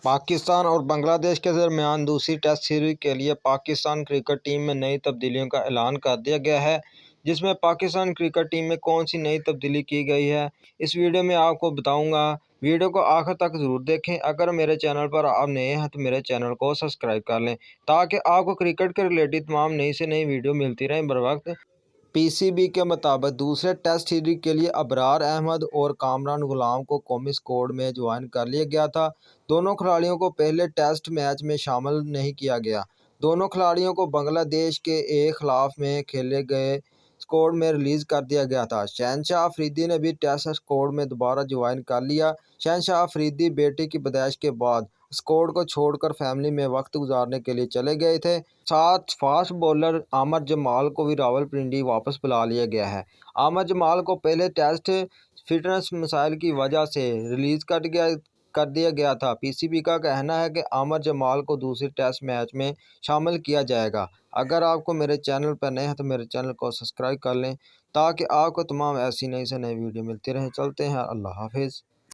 پاکستان اور بنگلہ دیش کے درمیان دوسری ٹیسٹ سیریز کے لیے پاکستان کرکٹ ٹیم میں نئی تبدیلیوں کا اعلان کر دیا گیا ہے، جس میں پاکستان کرکٹ ٹیم میں کون سی نئی تبدیلی کی گئی ہے، اس ویڈیو میں آپ کو بتاؤں گا۔ ویڈیو کو آخر تک ضرور دیکھیں۔ اگر میرے چینل پر آپ نئے ہیں تو میرے چینل کو سبسکرائب کر لیں تاکہ آپ کو کرکٹ کے ریلیٹڈ تمام نئی سے نئی ویڈیو ملتی رہیں بر وقت۔ پی سی بی کے مطابق دوسرے ٹیسٹ سیریز کے لیے ابرار احمد اور کامران غلام کو قومی اسکواڈ میں جوائن کر لیا گیا تھا۔ دونوں کھلاڑیوں کو پہلے ٹیسٹ میچ میں شامل نہیں کیا گیا۔ دونوں کھلاڑیوں کو بنگلہ دیش کے خلاف میں کھیلے گئے اسکواڈ میں ریلیز کر دیا گیا تھا۔ شہنشاہ افریدی نے بھی ٹیسٹ اسکواڈ میں دوبارہ جوائن کر لیا۔ شہنشاہ افریدی بیٹے کی پیدائش کے بعد اسکواڈ کو چھوڑ کر فیملی میں وقت گزارنے کے لیے چلے گئے تھے۔ ساتھ فاسٹ بولر عامر جمال کو بھی راولپنڈی واپس بلا لیا گیا ہے۔ عامر جمال کو پہلے ٹیسٹ فٹنس مسائل کی وجہ سے ریلیز کر دیا گیا تھا۔ پی سی بی کا کہنا ہے کہ عامر جمال کو دوسرے ٹیسٹ میچ میں شامل کیا جائے گا۔ اگر آپ کو میرے چینل پر نئے ہیں تو میرے چینل کو سبسکرائب کر لیں تاکہ آپ کو تمام ایسی نئی سے نئی ویڈیو ملتی رہیں۔ چلتے ہیں، اللہ حافظ۔